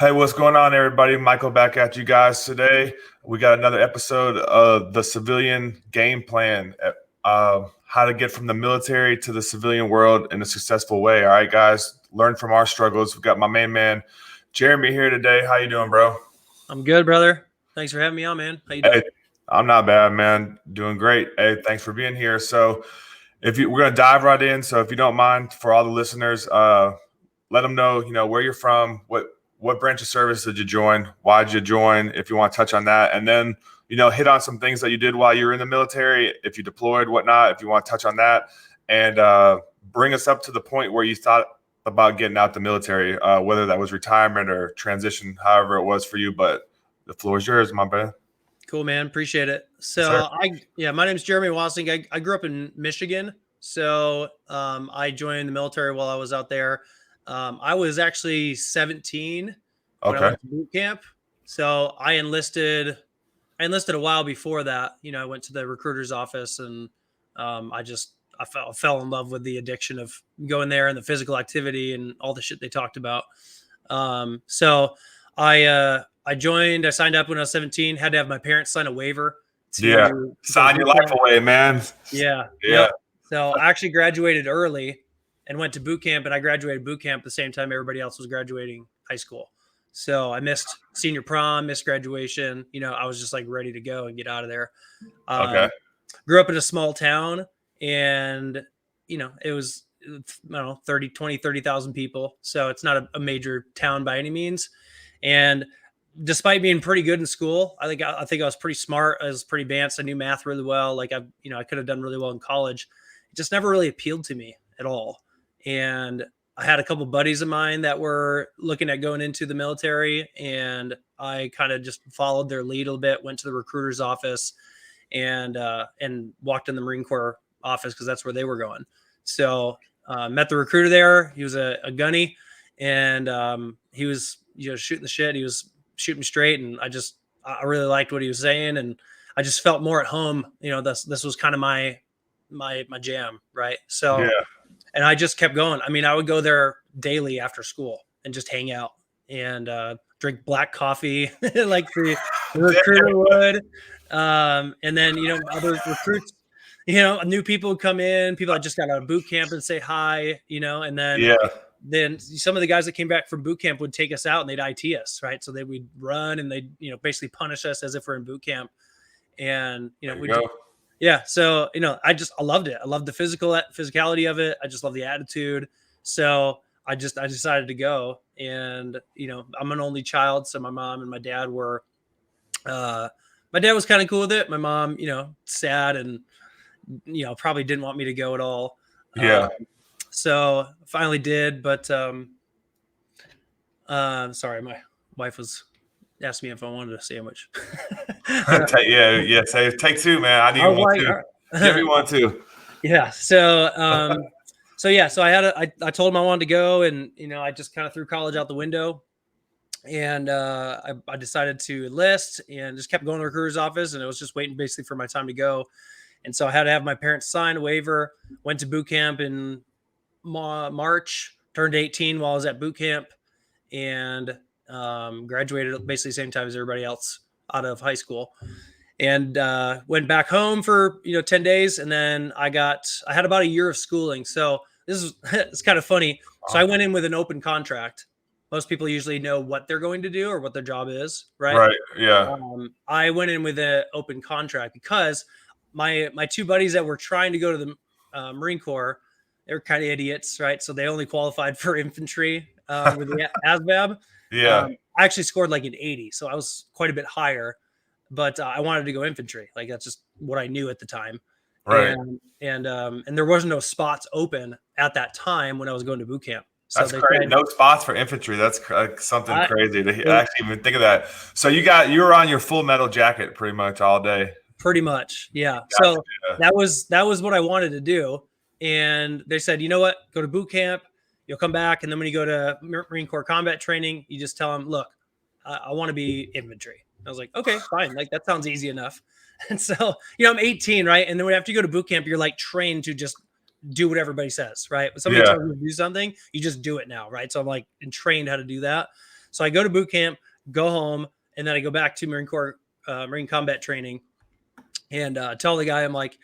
Hey, what's going on, everybody? Michael back at you guys today. We got another episode of the civilian game plan, how to get from the military to the civilian world in a successful way. All right, guys, learn from our struggles. We got my main man, Jeremy, here today. How you doing, bro? I'm good, brother. Thanks for having me on, man. How you doing? Hey, I'm not bad, man. Doing great. Hey, thanks for being here. So, we're gonna dive right in. So, if you don't mind, for all the listeners, let them know, where you're from, what branch of service did you join, why did you join, if you want to touch on that, and then hit on some things that you did while you were in the military, if you deployed, whatnot, if you want to touch on that, and bring us up to the point where you thought about getting out the military, whether that was retirement or transition, however it was for you. But the floor is yours, my man. Cool, man. Appreciate it. Sir. My name's Jeremy Wassing. I grew up in Michigan, so I joined the military while I was out there. I was actually 17 when I Okay. went to boot camp. So I enlisted a while before that. I went to the recruiter's office, and I fell in love with the addiction of going there and the physical activity and all the shit they talked about. So I joined. I signed up when I was 17. Had to have my parents sign a waiver Yeah. to Sign your life away, man. Yeah. Yeah. Yep. So I actually graduated early and went to boot camp, and I graduated boot camp the same time everybody else was graduating high school. So I missed senior prom, missed graduation. I was just like ready to go and get out of there. Okay. Grew up in a small town, and it was, I don't know, 30,000 people. So it's not a major town by any means. And despite being pretty good in school, I think I was pretty smart. I was pretty advanced. I knew math really well. Like I could have done really well in college. It just never really appealed to me at all. And I had a couple buddies of mine that were looking at going into the military, and I kind of just followed their lead a little bit. Went to the recruiter's office and walked in the Marine Corps office because that's where they were going. So met the recruiter there. He was a gunny, and he was shooting the shit. He was shooting me straight, and I really liked what he was saying, and I just felt more at home. This was kind of my jam, right? So Yeah. and I just kept going. I mean, I would go there daily after school and just hang out and drink black coffee like the recruiter would. And then, other recruits, new people would come in, people that just got out of boot camp and say hi, and then some of the guys that came back from boot camp would take us out and they'd IT us, right? So we'd run and they'd, basically punish us as if we're in boot camp. And, yeah. So, I loved it. I loved the physicality of it. I just love the attitude. So I decided to go, and, I'm an only child. So my mom and my dad were, my dad was kind of cool with it. My mom, sad and, probably didn't want me to go at all. Yeah. So finally did, but, sorry, my wife was asked me if I wanted a sandwich. Yeah. Say take two, man. I need one too. Give me one too. Yeah. So, I told him I wanted to go, and I just kind of threw college out the window, and I decided to enlist and just kept going to the recruiter's office, and it was just waiting basically for my time to go. And so I had to have my parents sign a waiver. Went to boot camp in March. Turned 18 while I was at boot camp, and graduated basically the same time as everybody else out of high school, and went back home for 10 days, and then I had about a year of schooling. So it's kind of funny. So I went in with an open contract. Most people usually know what they're going to do or what their job is, right? Right. Yeah. I went in with an open contract because my two buddies that were trying to go to the Marine Corps, they were kind of idiots, right? So they only qualified for infantry with the ASVAB. Yeah. I actually scored like an 80, so I was quite a bit higher, but I wanted to go infantry. Like that's just what I knew at the time. Right. And there wasn't no spots open at that time when I was going to boot camp. So that's crazy. No spots for infantry. That's something crazy to actually even think of that. So you were on your full metal jacket pretty much all day. Pretty much, yeah. Gotcha. So that was what I wanted to do, and they said, you know what, go to boot camp. You'll come back, and then when you go to Marine Corps combat training, you just tell them, look, I want to be infantry. I was like, okay, fine. Like that sounds easy enough. And so, I'm 18, right? And then after you go to boot camp, you're like trained to just do what everybody says, right? When somebody tells you to do something, you just do it now, right? So I'm like trained how to do that. So I go to boot camp, go home, and then I go back to Marine Corps, Marine combat training, and tell the guy, I'm like,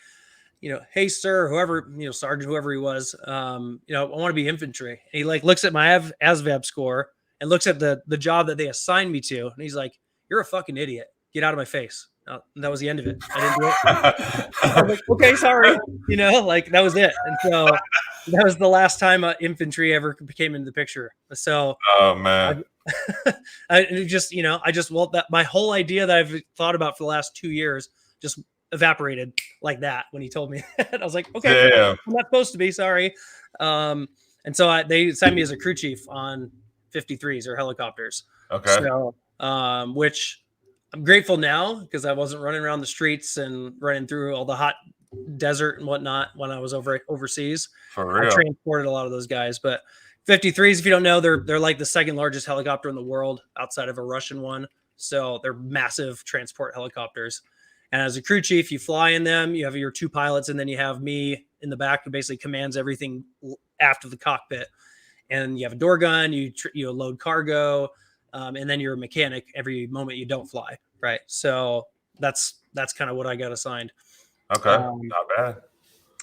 hey sir, whoever, sergeant, whoever he was, I want to be infantry. And he like looks at my ASVAB score and looks at the job that they assigned me to, and he's like, "You're a fucking idiot. Get out of my face." That was the end of it. I didn't do it. I was like, okay, sorry. Like that was it. And so that was the last time infantry ever came into the picture. So, oh man, that my whole idea that I've thought about for the last 2 years just evaporated like that when he told me that. I was like, okay, damn. I'm not supposed to be, sorry. And so they signed me as a crew chief on 53s or helicopters. Okay. So, which I'm grateful now because I wasn't running around the streets and running through all the hot desert and whatnot when I was overseas. For real. I transported a lot of those guys, but 53s, if you don't know, they're like the second largest helicopter in the world outside of a Russian one. So they're massive transport helicopters. And as a crew chief, you fly in them, you have your 2 pilots, and then you have me in the back who basically commands everything after the cockpit. And you have a door gun, you load cargo, and then you're a mechanic every moment you don't fly, right? So that's kind of what I got assigned. Okay, not bad.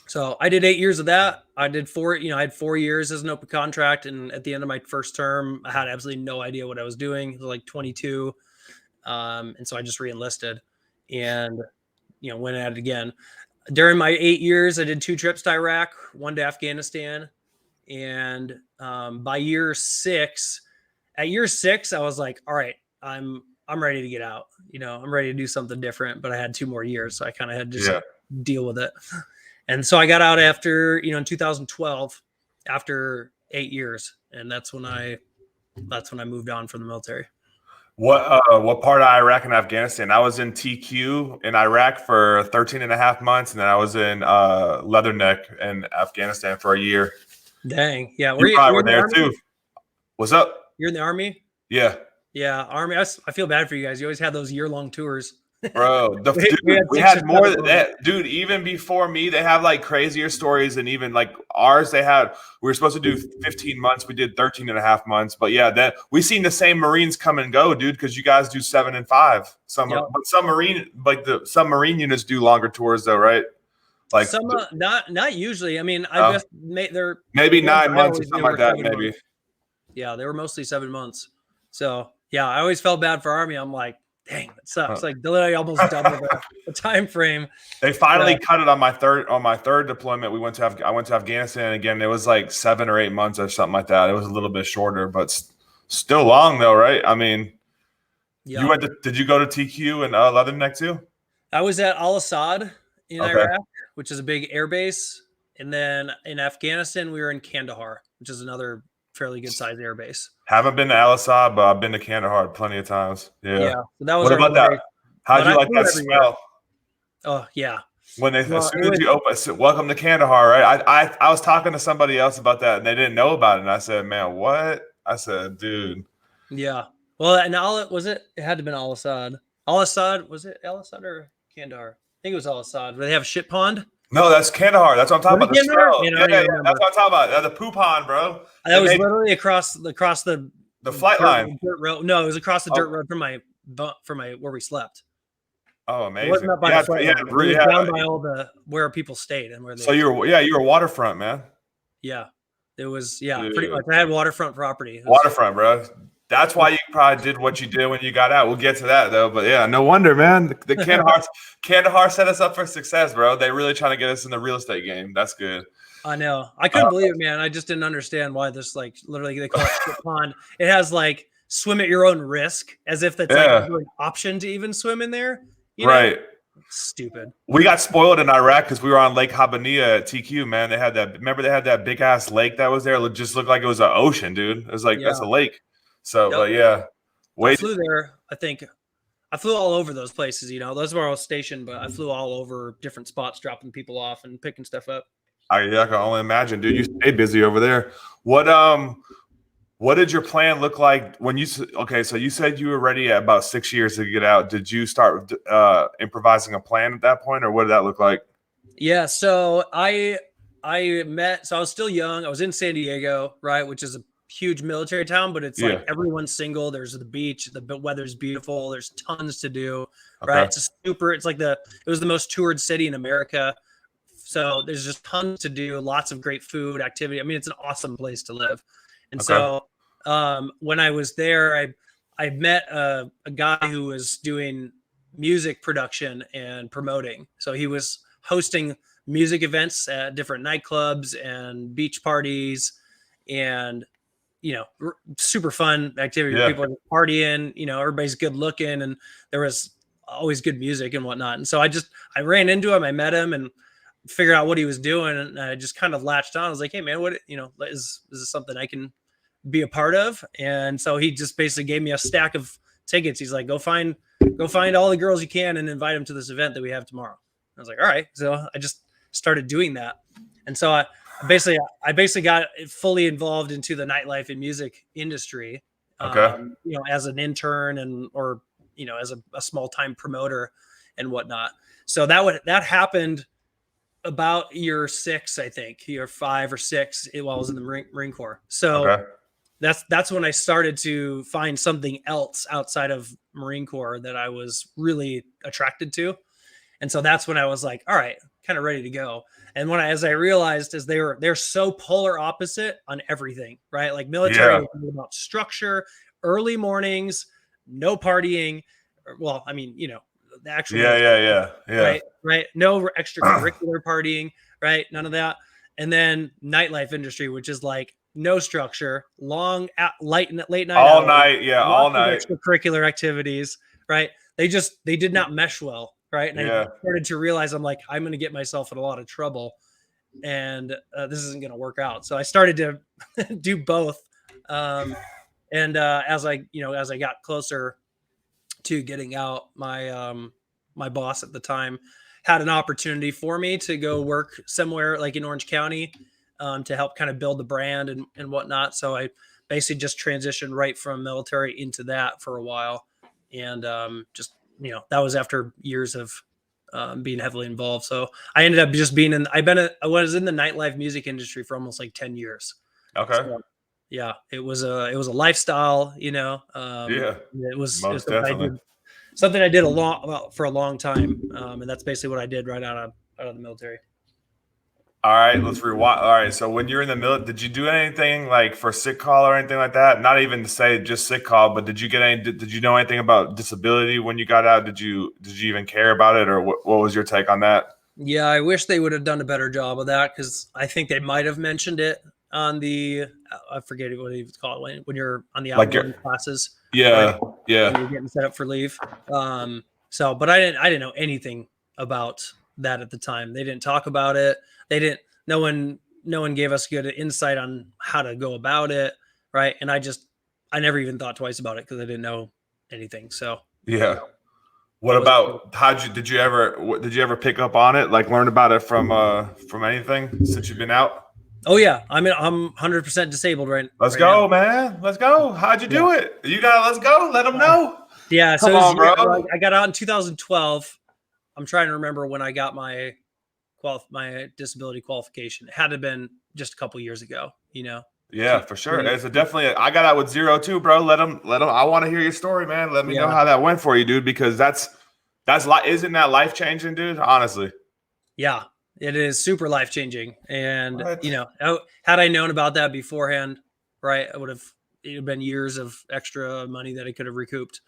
So I did 8 years of that. I did 4, I had 4 years as an open contract. And at the end of my first term, I had absolutely no idea what I was doing. It was like 22. And so I just re-enlisted and, went at it again. During my 8 years, I did 2 trips to Iraq, 1 to Afghanistan. And by year 6, I was like, all right, I'm ready to get out. I'm ready to do something different, but I had 2 more years. So I kind of had to just deal with it. And so I got out after, in 2012, after 8 years. And that's when I moved on from the military. What part of Iraq and Afghanistan? I was in TQ in Iraq for 13 and a half months, and then I was in Leatherneck in Afghanistan for a year. Dang. Yeah. You probably were there too. What's up? You're in the Army? Yeah. Yeah. Army. I feel bad for you guys. You always had those year-long tours. Bro, we had more than that, dude. Even before me, they have like crazier stories, and even like ours, we were supposed to do 15 months, we did 13 and a half months. But yeah, that we seen the same Marines come and go, dude, because you guys do 7 and 5. But some Marine units do longer tours though, right? Like some not usually. I mean, I guess they're maybe 9 months or something like that, maybe. Months. Yeah, they were mostly 7 months. So yeah, I always felt bad for Army. I'm like, dang, that sucks. Like literally almost double the time frame. They finally cut it on my third deployment. I went to Afghanistan again. It was like 7 or 8 months or something like that. It was a little bit shorter, but still long though, right? I mean, did you go to TQ and Leatherneck too? I was at Al Assad in Iraq, which is a big air base. And then in Afghanistan, we were in Kandahar, which is another fairly good sized air base. Haven't been to Al Assad, but I've been to Kandahar plenty of times. Yeah. So that was what about that? How'd you like that smell? Oh yeah. When as soon as you open, welcome to Kandahar, right? I was talking to somebody else about that, and they didn't know about it. And I said, man, what? I said, dude. Yeah. Well, and it had to have been Al Assad. Al Assad, was it Al Assad or Kandahar? I think it was Al Assad. Where they have a shit pond. No, that's Kandahar. That's what I'm talking about. The smell. Yeah, that's what I'm talking about. The poo pond, bro. That was literally across the flight line. Dirt road. No, it was across the dirt road from my where we slept. Oh, amazing! It wasn't up by the flight line. It was down by all where people stayed and where they. So you were waterfront, man. Yeah, it was pretty much. I had waterfront property. Waterfront, bro. That's why you probably did what you did when you got out. We'll get to that though, but yeah, no wonder, man. The Kandahar set us up for success, bro. They really trying to get us in the real estate game. That's good. I know. I couldn't believe it, man. I just didn't understand why this, like, literally they call it shit pond. It has like swim at your own risk, as if that's like an option to even swim in there. Right. Stupid. We got spoiled in Iraq because we were on Lake Habaniya at TQ, man. They had that. Remember, they had that big ass lake that was there. It just looked like it was an ocean, dude. It was like that's a lake. So, but yeah. I flew there. I think I flew all over those places. Those where I was stationed, but I flew all over different spots, dropping people off and picking stuff up. I can only imagine, dude. You stay busy over there. What did your plan look like when you? Okay, so you said you were ready at about 6 years to get out. Did you start improvising a plan at that point, or what did that look like? Yeah, so I was still young. I was in San Diego, right, which is a huge military town, but it's like Yeah. everyone's single. There's the beach, the weather's beautiful. There's tons to do, right? Okay. It's like it was the most toured city in America. So there's just tons to do, lots of great food, activity. I mean, it's an awesome place to live. And Okay. so when I was there, I met a guy who was doing music production and promoting. So he was hosting music events at different nightclubs and beach parties and super fun activity where Yeah. people are partying, everybody's good looking and there was always good music and whatnot. And so I ran into him, I met him and figured out what he was doing. And I just kind of latched on. I was like, hey man, what, is this something I can be a part of? And so he just basically gave me a stack of tickets. He's like, go find all the girls you can and invite them to this event that we have tomorrow. I was like, all right. So I just started doing that. And so I basically got fully involved into the nightlife and music industry, Okay. as an intern or as a small time promoter and whatnot. So that happened about year 6, I think, year 5 or 6, while I was in the Marine Corps. So Okay. that's when I started to find something else outside of Marine Corps that I was really attracted to. And so that's when I was like, all right, kind of ready to go. And as I realized is they're so polar opposite on everything, right? Like military Yeah. is about structure, early mornings, no partying. Well, I mean, the actual Yeah. military, Yeah. Yeah. right? No extracurricular partying, right? None of that. And then nightlife industry, which is like no structure, long late night All hours, night. Yeah. All lots of night. extracurricular activities, right? They did not mesh well, right? And I Yeah. started to realize I'm like, I'm going to get myself in a lot of trouble and this isn't going to work out. So I started to do both. And as I got closer to getting out, my boss at the time had an opportunity for me to go work somewhere like in Orange County, to help kind of build the brand and whatnot. So I basically just transitioned right from military into that for a while. And that was after years of being heavily involved. So I ended up just I was in the nightlife music industry for almost like 10 years. Okay. So yeah, it was a lifestyle, Yeah. it was Most definitely. something I did for a long time. And that's basically what I did right out of the military. All right, let's rewind. All right, so when you're in the military, did you do anything like for sick call or anything like that? Not even to say just sick call, but did you get any? Did you know anything about disability when you got out? Did you even care about it, or what was your take on that? Yeah, I wish they would have done a better job of that because I think they might have mentioned it on I forget what you call it when you're on the Like your outgoing classes, right? yeah, When yeah, you're getting set up for leave. But I didn't know anything about that at the time. They didn't talk about it. They didn't. No one gave us good insight on how to go about it, right? And I never even thought twice about it because I didn't know anything. So yeah. What that was about did you ever pick up on it? Like learn about it from anything since you've been out? Oh yeah, I'm 100% disabled Let's right now. go, man. Let's go. How'd you Yeah. do it? You gotta let's go. Let them know. Yeah, so Come on, bro. I got out in 2012. I'm trying to remember when I got my disability qualification. It had to have been just a couple years ago, Yeah, for sure. It's definitely. I got out with 0 too, bro. Let them. I want to hear your story, man. Let me know Yeah. how that went for you, dude. Because that's like, isn't that life changing, dude? Honestly. Yeah, it is super life changing. And What? had I known about that beforehand, right, it would have been years of extra money that I could have recouped.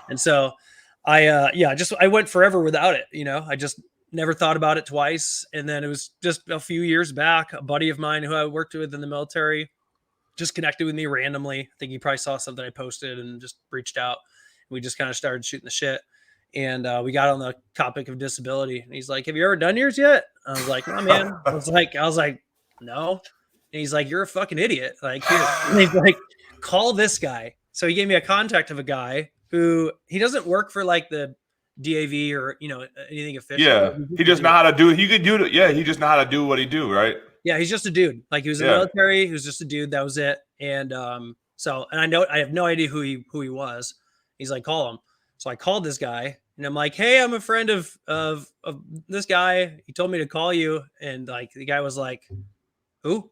And so I went forever without it. I just never thought about it twice. And then it was just a few years back, a buddy of mine who I worked with in the military just connected with me randomly. I think he probably saw something I posted and just reached out. We just kind of started shooting the shit. And we got on the topic of disability. And he's like, "Have you ever done yours yet?" I was like, "No, man." I was like, "No." And he's like, "You're a fucking idiot." Like, here. And he's like, "Call this guy." So he gave me a contact of a guy who he doesn't work for like the DAV or anything official. Yeah, he just know how to do it. He could do it. Yeah, he just know how to do what he do, right? Yeah, he's just a dude. Like he was in the Yeah, military. He was just a dude. That was it. And I have no idea who he was. He's like, call him. So I called this guy and I'm like, hey, I'm a friend of this guy. He told me to call you. And like the guy was like, who?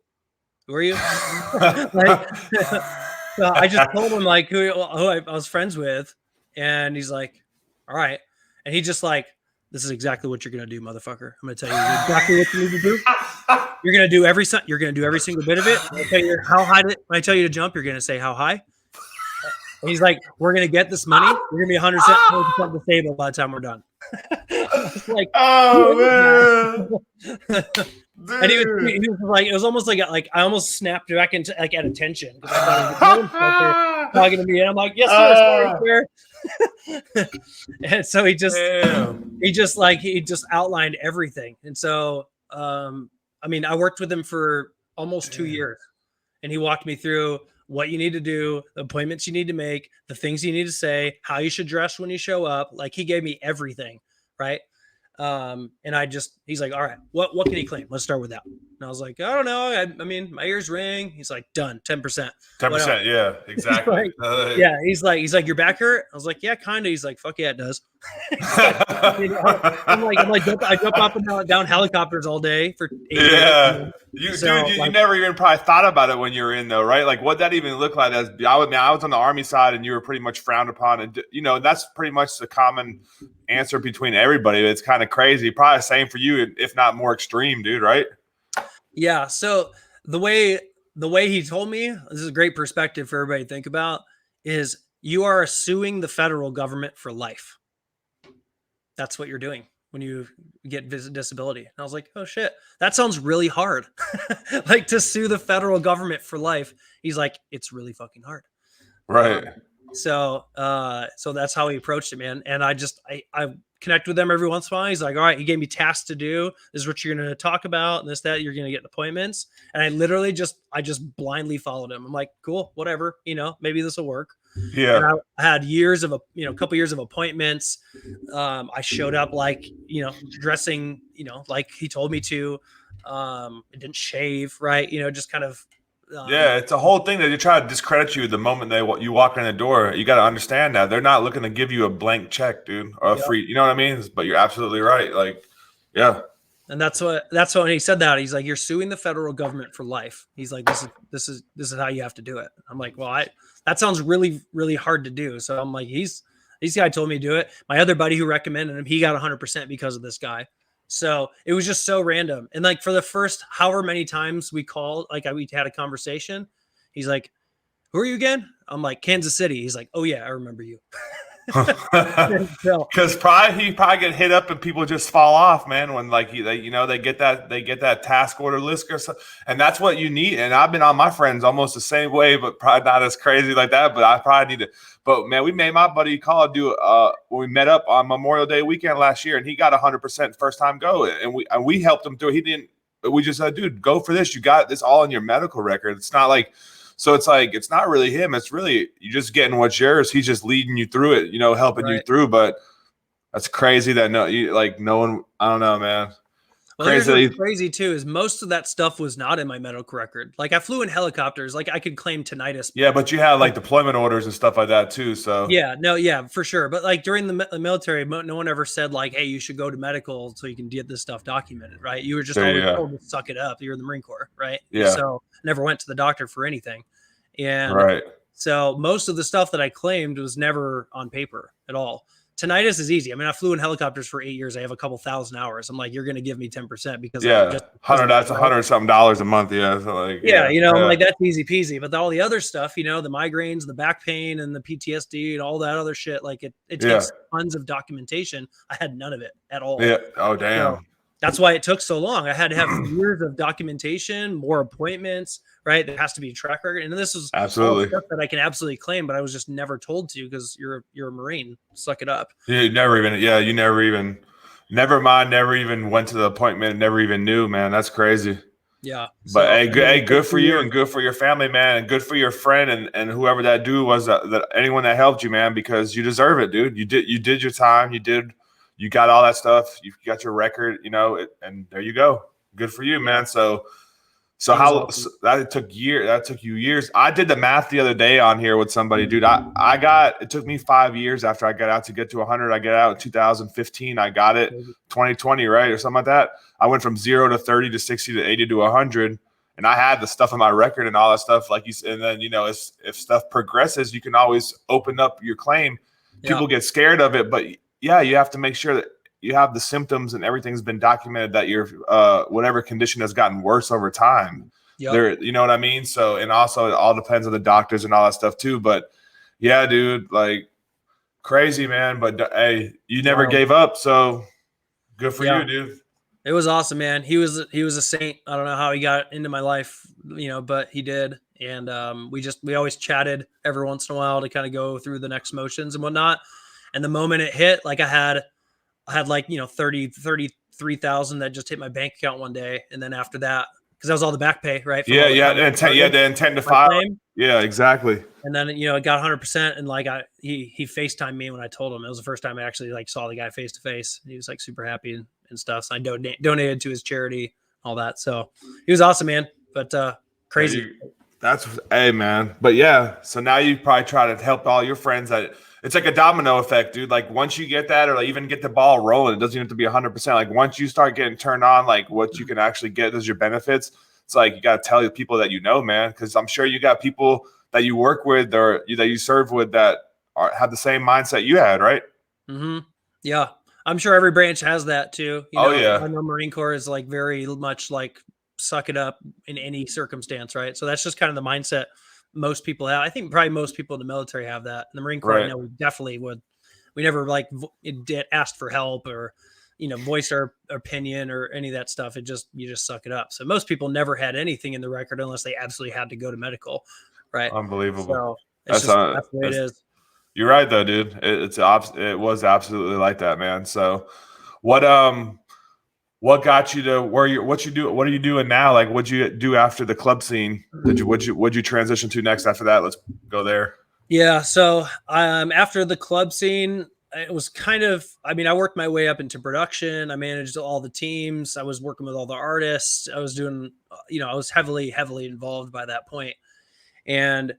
Who are you? Like, so I just told him like who I was friends with, and he's like, all right. And he just like, this is exactly what you're gonna do, motherfucker. I'm gonna tell you exactly what you need to do. You're gonna do every single bit of it. When I tell you how high when I tell you to jump, you're gonna say how high. And he's like, we're gonna get this money. You're gonna be 100% disabled by the time we're done. Like, oh man. And he was like, it was almost like I almost snapped back into like at attention because I thought he was talking to me, and I'm like, yes, sir, sorry, sir. And so he just outlined everything. And so, I mean, I worked with him for almost 2 years, and he walked me through what you need to do, the appointments you need to make, the things you need to say, how you should dress when you show up. Like he gave me everything, right? And he's like, all right, what can he claim? Let's start with that. And I was like, I don't know. I mean, my ears ring. He's like, done, 10%. 10%, yeah, exactly. Yeah, he's like, your back hurt? I was like, yeah, kind of. He's like, fuck yeah, it does. I'm like, I jump up and down helicopters all day for 8 years. You never even probably thought about it when you were in though, right? Like what that even looked like. I was on the Army side, and you were pretty much frowned upon, and that's pretty much the common answer between everybody. It's kind of crazy. Probably the same for you, if not more extreme, dude. Right? Yeah. So the way he told me, this is a great perspective for everybody to think about, is you are suing the federal government for life. That's what you're doing when you get disability. And I was like, oh shit, that sounds really hard. Like to sue the federal government for life. He's like, it's really fucking hard. Right. So that's how he approached it, man. And I connect with them every once in a while. He's like, all right, he gave me tasks to do. This is what you're going to talk about. And this, that, you're going to get appointments. And I literally just blindly followed him. I'm like, cool, whatever, maybe this will work. Yeah. And I had years of a couple years of appointments. I showed up like, dressing, like he told me to, it didn't shave, right. Just kind of, yeah, it's a whole thing that they try to discredit you the moment you walk in the door. You got to understand that they're not looking to give you a blank check, dude, or a free. You know what I mean? But you're absolutely right. Like, yeah. And that's what when he said that, he's like, you're suing the federal government for life. He's like, this is how you have to do it. I'm like, well, that sounds really, really hard to do. So I'm like, this guy told me to do it. My other buddy who recommended him, he got 100% because of this guy. So it was just so random. And like for the first however many times we called, like we had a conversation, he's like, who are you again? I'm like, Kansas City. He's like, oh yeah, I remember you. Because he probably get hit up and people just fall off, man. When like they get that task order list or something, and that's what you need. And I've been on my friends almost the same way, but probably not as crazy like that. But I probably need to. But man, we made my buddy call do when we met up on Memorial Day weekend last year, and he got 100% first time go, and we helped him through. He didn't. We just said, dude, go for this. You got this all in your medical record. It's not like. So it's like, it's not really him. It's really, you just getting what's yours. He's just leading you through it, helping you through. But that's crazy that no one, I don't know, man. Well, crazy too is most of that stuff was not in my medical record. Like I flew in helicopters, like I could claim tinnitus. Yeah, but you had like deployment orders and stuff like that too. So yeah, for sure. But like during the military, no one ever said like, hey, you should go to medical so you can get this stuff documented, right? You were just always told to suck it up. You're in the Marine Corps, right? Yeah. So never went to the doctor for anything. And right. So most of the stuff that I claimed was never on paper at all. Tinnitus is easy. I mean, I flew in helicopters for 8 years. I have a couple thousand hours. I'm like, you're going to give me 10% because that's $100 a month. Yeah. So like, I'm like, that's easy peasy. But all the other stuff, the migraines, the back pain and the PTSD and all that other shit, like it takes tons of documentation. I had none of it at all. Yeah. Oh, damn. So that's why it took so long. I had to have years of documentation, more appointments, right? There has to be a track record. And this is absolutely stuff that I can absolutely claim, but I was just never told to because you're a Marine. Suck it up. You never even went to the appointment, never even knew, man. That's crazy. Yeah. But good for you and good for your family, man, and good for your friend and whoever that dude was, that anyone that helped you, man, because you deserve it, dude. You did your time. You got all that stuff. You got your record, and there you go. Good for you, man. So that took years. That took you years. I did the math the other day on here with somebody, dude. It took me 5 years after I got out to get to 100. I got out in 2015. I got it 2020, right? Or something like that. I went from 0 to 30 to 60 to 80 to 100. and I had the stuff on my record and all that stuff, like you said. And then, if stuff progresses, you can always open up your claim. People get scared of it, but yeah, you have to make sure that you have the symptoms and everything's been documented, that your whatever condition has gotten worse over time. There, you know what I mean? So, and also it all depends on the doctors and all that stuff too. But yeah, dude, like crazy, man. But hey, you never gave up, so good for you, dude. It was awesome, man. He was a saint. I don't know how he got into my life, but he did. And we always chatted every once in a while to kind of go through the next motions and whatnot. And the moment it hit, like I had like 33,000 that just hit my bank account one day, and then after that, because that was all the back pay, right? Yeah, the intent to file. Claim. Yeah, exactly. And then it got 100%, and like he FaceTimed me when I told him. It was the first time I actually like saw the guy face to face. He was like super happy and stuff. So I donated to his charity, all that. So he was awesome, man. But crazy. Hey, man. But yeah, so now you probably try to help all your friends. That it's like a domino effect, dude. Like once you get that, or like even get the ball rolling, it doesn't even have to be 100%. Like once you start getting turned on, like what you can actually get as your benefits, it's like you got to tell the people that man, because I'm sure you got people that you work with or that you serve with that have the same mindset you had, right? Mm-hmm. Yeah. I'm sure every branch has that too. I know Marine Corps is like very much like suck it up in any circumstance, right? So that's just kind of the mindset most people have. I think probably most people in the military have that. In the Marine Corps, right. we definitely would. We never like asked for help or voiced our opinion or any of that stuff. You just suck it up. So most people never had anything in the record unless they absolutely had to go to medical, right? Unbelievable. So that's the way it is. You're right though, dude. It was absolutely like that, man. So what got you to what are you doing now? Like what'd you do after the club scene? What'd you transition to next after that? Let's go there. Yeah. So after the club scene, it was kind of, I worked my way up into production. I managed all the teams. I was working with all the artists. I was doing, I was heavily involved by that point. And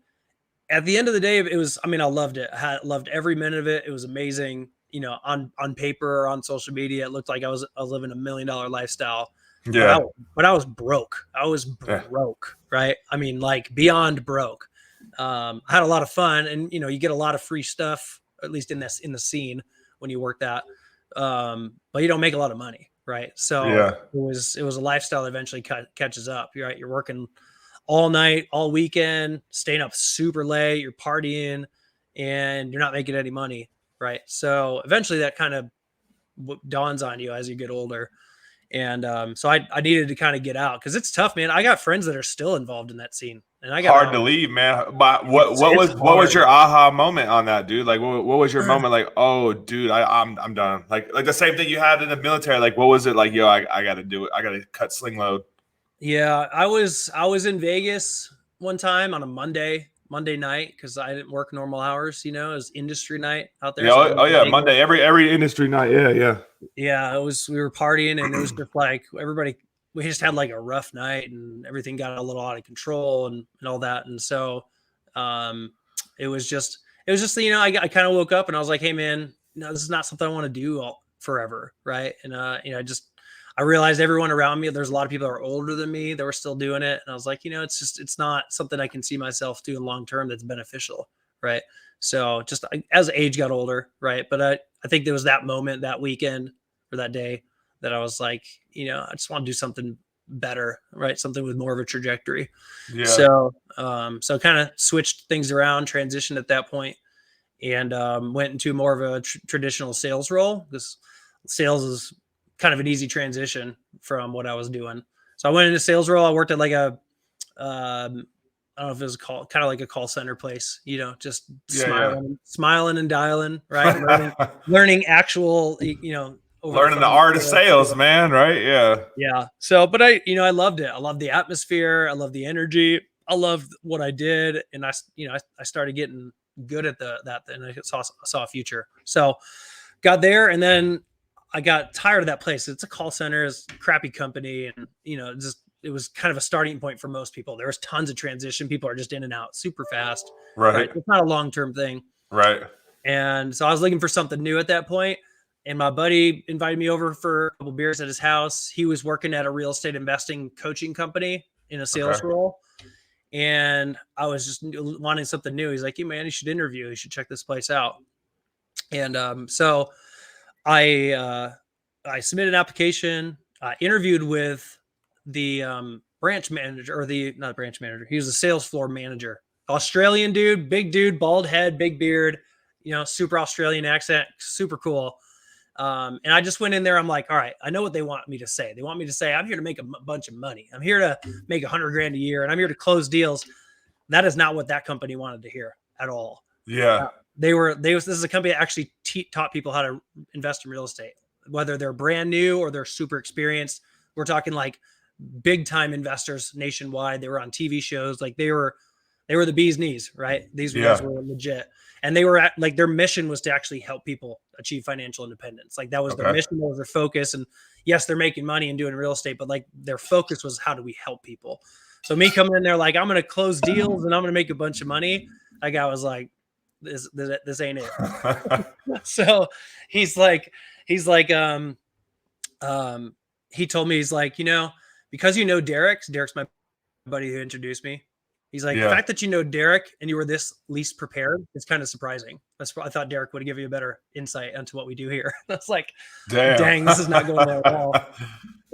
at the end of the day, it was, I loved it. I loved every minute of it. It was amazing. On paper or on social media, it looked like I was living $1 million lifestyle. Yeah. But I was broke. I was broke, right? Like beyond broke. I had a lot of fun, and you get a lot of free stuff, at least in the scene when you work that. But you don't make a lot of money, right? So it was a lifestyle that eventually catches up. Right? You're working all night, all weekend, staying up super late, you're partying, and you're not making any money, right? So eventually that kind of dawns on you as you get older. And so I needed to kind of get out because it's tough, man. I got friends that are still involved in that scene. And I got hard to leave, man. But what was your aha moment on that, dude? Like what was your moment like, oh dude, I'm done. Like the same thing you had in the military. Like what was it like, yo, I gotta do it. I gotta cut sling load. Yeah, I was in Vegas one time on a Monday night because I didn't work normal hours. It was industry night out there. Yeah, so yeah, Monday, every industry night. Yeah. Yeah, we were partying and it was just like everybody. We just had like a rough night and everything got a little out of control and all that. And so, it was just I kind of woke up and I was like, hey man, no, this is not something I want to do forever, right? And I realized everyone around me, there's a lot of people that are older than me that were still doing it. And I was like, it's not something I can see myself doing long-term that's beneficial. Right. So just as age got older. Right. But I think there was that moment, that weekend or that day that I was like, I just want to do something better. Right. Something with more of a trajectory. Yeah. So kind of switched things around, transitioned at that point, and went into more of a traditional sales role because sales is kind of an easy transition from what I was doing. So I went into sales role. I worked at like a, I don't know if it was kind of like a call center place, just smiling and dialing, right? learning actual, learning the art of sales, man. Right. Yeah. Yeah. So, but I loved it. I loved the atmosphere. I loved the energy. I loved what I did. And I started getting good at that. And I saw a future. So got there and then I got tired of that place. It's a call center, it's a crappy company. And, it was kind of a starting point for most people. There was tons of transition. People are just in and out super fast. Right. It's not a long-term thing. Right. And so I was looking for something new at that point. And my buddy invited me over for a couple beers at his house. He was working at a real estate investing coaching company in a Okay. sales role. And I was just wanting something new. He's like, "Hey man, you should interview. You should check this place out." And so I submitted an application, interviewed with the branch manager, or the not branch manager. He was the sales floor manager, Australian dude, big dude, bald head, big beard, super Australian accent, super cool. And I just went in there. I'm like, all right, I know what they want me to say. They want me to say, I'm here to make a bunch of money. I'm here to make 100 grand a year, and I'm here to close deals. That is not what that company wanted to hear at all. Yeah. This is a company that actually taught people how to invest in real estate, whether they're brand new or they're super experienced. We're talking like big time investors nationwide. They were on TV shows. Like they were the bee's knees, right? These guys Yeah. were legit. And they were like, their mission was to actually help people achieve financial independence. Like that was their Okay. mission, that was their focus. And yes, they're making money and doing real estate, but like their focus was, how do we help people? So me coming in there, like, I'm going to close deals and I'm going to make a bunch of money. Like I was like, this ain't it. So he's like, he told me, he's like, because Derek's my buddy who introduced me. He's like, the Yeah. fact that you know Derek and you were this least prepared is kind of surprising. I thought Derek would give you a better insight into what we do here. I was like, Damn. dang, this is not going well at all.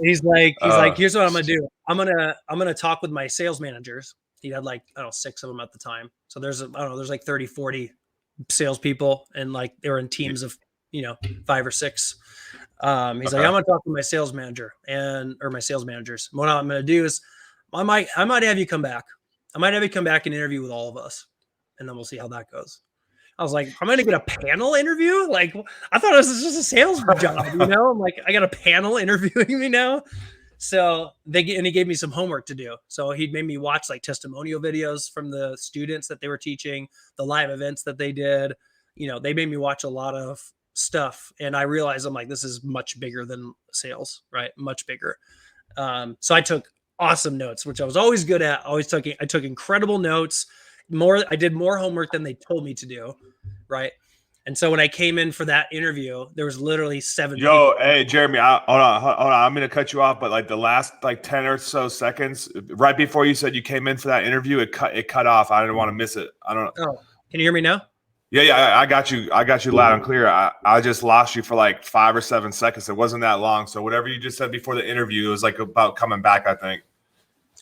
He's like, here's what I'm gonna do. I'm gonna talk with my sales managers. He had like, I don't know, 6 of them at the time. So there's like 30, 40 salespeople, and like they were in teams of 5 or 6. He's like, I'm gonna talk to my sales manager or my sales managers. What I'm gonna do is I might have you come back. I might have you come back and interview with all of us, and then we'll see how that goes. I was like, I'm gonna get a panel interview. Like, I thought it was just a sales job, I'm like, I got a panel interviewing me now. So he gave me some homework to do. So he made me watch like testimonial videos from the students that they were teaching, the live events that they did. They made me watch a lot of stuff, and I realized, I'm like, this is much bigger than sales, right? Much bigger. So I took awesome notes, which I was always good at. I took incredible notes. I did more homework than they told me to do, right? And so when I came in for that interview, there was literally 7 people. Hey, Jeremy, hold on. I'm going to cut you off, but like the last like 10 or so seconds, right before you said you came in for that interview, it cut off. I didn't want to miss it. I don't know. Oh, can you hear me now? Yeah, I got you. I got you loud and clear. I just lost you for like 5 or 7 seconds. It wasn't that long. So whatever you just said before the interview, it was like about coming back, I think.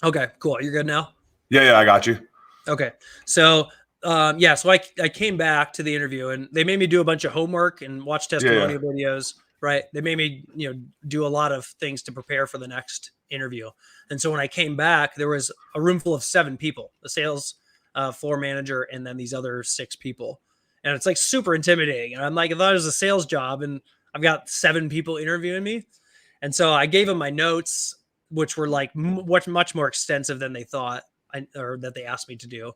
Okay, cool. You're good now? Yeah, I got you. Okay. So so I came back to the interview, and they made me do a bunch of homework and watch testimonial videos, right? They made me, do a lot of things to prepare for the next interview. And so when I came back, there was a room full of 7 people, the sales floor manager, and then these other 6 people. And it's like super intimidating. And I'm like, I thought it was a sales job, and I've got 7 people interviewing me. And so I gave them my notes, which were like much more extensive than they thought, or that they asked me to do.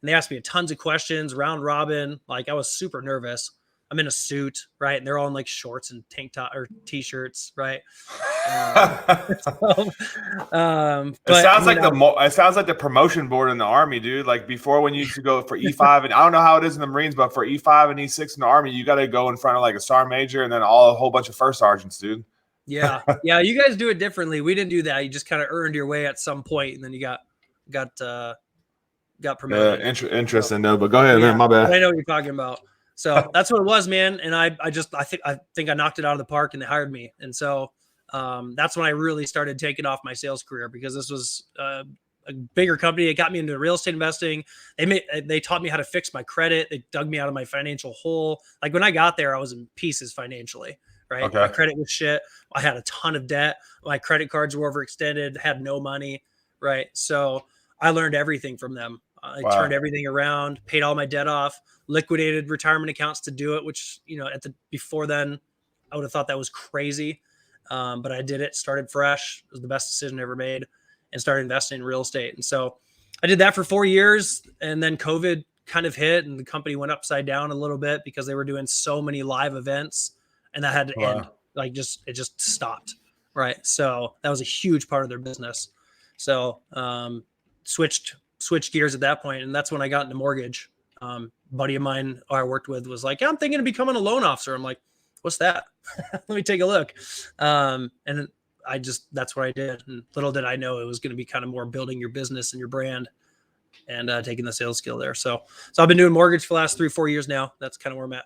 And they asked me tons of questions, round robin. Like I was super nervous. I'm in a suit, right? And they're all in like shorts and tank top or t-shirts, right? It sounds like the promotion board in the Army, dude. Like before, when you used to go for E5, and I don't know how it is in the Marines, but for E5 and E6 in the Army, you got to go in front of like a sergeant major and then a whole bunch of first sergeants, dude. Yeah. You guys do it differently. We didn't do that. You just kind of earned your way at some point, and then you got promoted. Interesting though, but go ahead, man. My bad. I know what you're talking about. So that's what it was, man. And I think I knocked it out of the park, and they hired me. And so that's when I really started taking off my sales career, because this was a bigger company. It got me into real estate investing. They taught me how to fix my credit. They dug me out of my financial hole. Like when I got there, I was in pieces financially, right? Okay. My credit was shit. I had a ton of debt. My credit cards were overextended, had no money, right? So I learned everything from them. I turned everything around, paid all my debt off, liquidated retirement accounts to do it, which, before then I would have thought that was crazy. But I did it, started fresh. It was the best decision I ever made, and started investing in real estate. And so I did that for 4 years, and then COVID kind of hit, and the company went upside down a little bit because they were doing so many live events, and that had to end. Like it just stopped. Right. So that was a huge part of their business. So, switched gears at that point, and that's when I got into mortgage. Buddy of mine I worked with was like, yeah, I'm thinking of becoming a loan officer. I'm like, what's that? Let me take a look. And that's what I did. And little did I know it was going to be kind of more building your business and your brand and taking the sales skill there. So I've been doing mortgage for the last 3-4 years now. That's kind of where I'm at.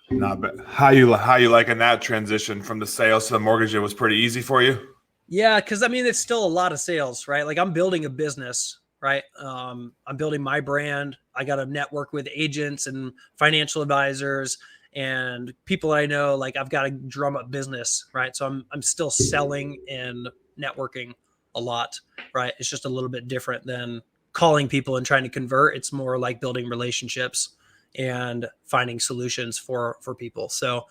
Nah, but how you liking that transition from the sales to the mortgage? It was pretty easy for you. Yeah, because I mean, it's still a lot of sales, right? Like I'm building a business, right? I'm building my brand. I got to network with agents and financial advisors and people that I know. Like I've got to drum up business, right? So I'm still selling and networking a lot, right? It's just a little bit different than calling people and trying to convert. It's more like building relationships and finding solutions for people. So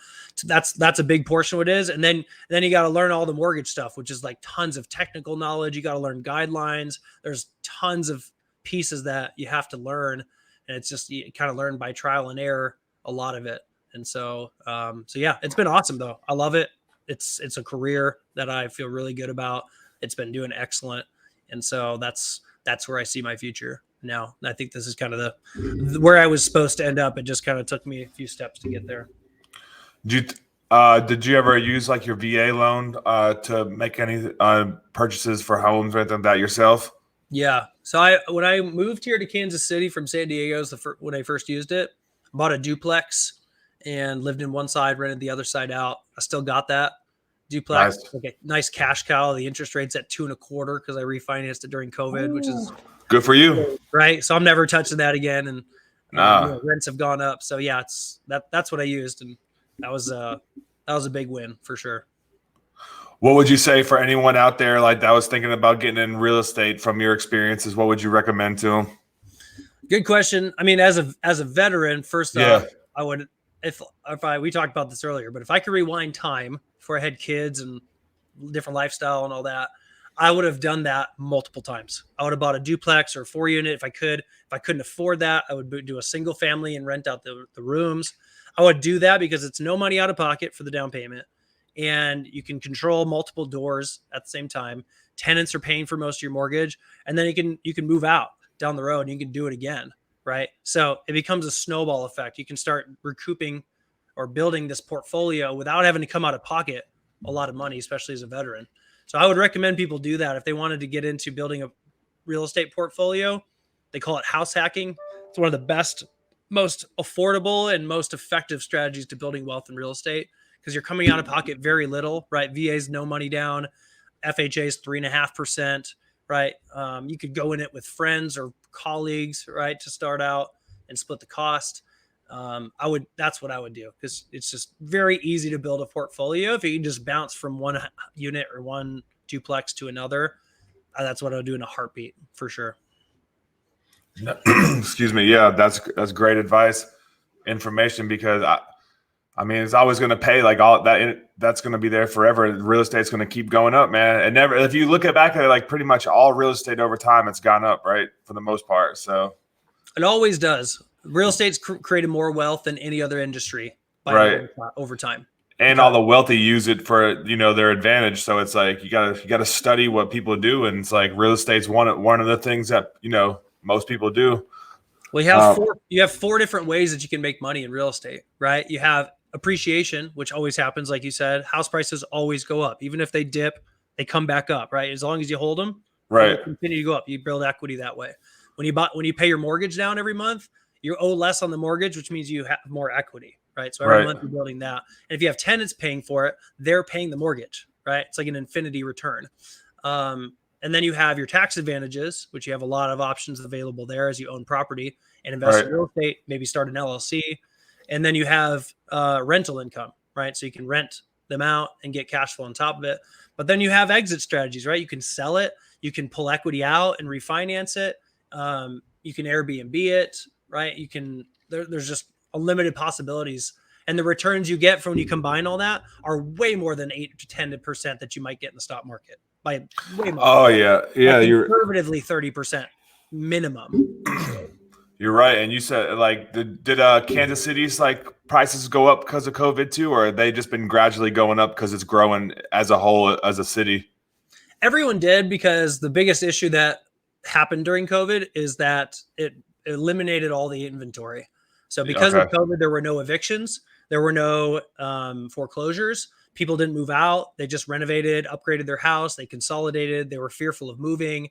that's a big portion of what it is. And then you got to learn all the mortgage stuff, which is like tons of technical knowledge. You got to learn guidelines. There's tons of pieces that you have to learn. And it's just, you kind of learn by trial and error, a lot of it. And so yeah, it's been awesome though. I love it. It's a career that I feel really good about. It's been doing excellent. And so that's where I see my future now. I think this is kind of where I was supposed to end up. It just kind of took me a few steps to get there. Did you ever use like your VA loan to make any purchases for homes or anything like that yourself? Yeah. So when I moved here to Kansas City from San Diego, when I first used it, bought a duplex and lived in one side, rented the other side out. I still got that duplex, Nice. like a nice cash cow. The interest rate's at 2.25% because I refinanced it during COVID, which is Good for you. right. So I'm never touching that again. And Nah. rents have gone up. So yeah, that's what I used, and that was a big win for sure. What would you say for anyone out there like that was thinking about getting in real estate from your experiences? What would you recommend to them? Good question. I mean, as a veteran, first Yeah. off, I would we talked about this earlier, but if I could rewind time before I had kids and different lifestyle and all that, I would have done that multiple times. I would have bought a duplex or a 4-unit if I could. If I couldn't afford that, I would do a single family and rent out the rooms. I would do that because it's no money out of pocket for the down payment, and you can control multiple doors at the same time. Tenants are paying for most of your mortgage, and then you can move out down the road and you can do it again, right? So it becomes a snowball effect. You can start recouping or building this portfolio without having to come out of pocket a lot of money, especially as a veteran. So I would recommend people do that if they wanted to get into building a real estate portfolio. They call it house hacking. It's one of the best, most affordable and most effective strategies to building wealth in real estate because you're coming out of pocket very little, right? VA's no money down, FHA's 3.5%, right? You could go in it with friends or colleagues, right, to start out and split the cost. That's what I would do because it's just very easy to build a portfolio if you can just bounce from one unit or one duplex to another. That's what I would do in a heartbeat for sure. Excuse me. Yeah, that's great advice, information because I mean it's always going to pay like all that. That's going to be there forever. Real estate's going to keep going up, man. And never if you look back at it, like pretty much all real estate over time, it's gone up, right, for the most part. So it always does. Real estate's created more wealth than any other industry right over time. And all the wealthy use it for their advantage. So it's like you gotta study what people do, and it's like real estate's one of the things that most people do. Well, you have four different ways that you can make money in real estate, right? You have appreciation, which always happens, like you said. House prices always go up, even if they dip, they come back up, right? As long as you hold them, right, they continue to go up. You build equity that way. When you pay your mortgage down every month, you owe less on the mortgage, which means you have more equity, right? So every month you're building that. And if you have tenants paying for it, they're paying the mortgage, right? It's like an infinity return. And then you have your tax advantages, which you have a lot of options available there as you own property and invest in real estate, maybe start an LLC. And then you have rental income, right? So you can rent them out and get cash flow on top of it. But then you have exit strategies, right? You can sell it. You can pull equity out and refinance it. You can Airbnb it, right? There's just unlimited possibilities. And the returns you get from when you combine all that are way more than 8 to 10% that you might get in the stock market. By way more. Oh yeah. Like conservatively 30% minimum. You're right. And you said like did Kansas City's like prices go up because of COVID too, or have they just been gradually going up because it's growing as a whole as a city? Everyone did, because the biggest issue that happened during COVID is that it eliminated all the inventory. So because of COVID, there were no evictions, there were no foreclosures. People didn't move out. They just renovated, upgraded their house. They consolidated. They were fearful of moving.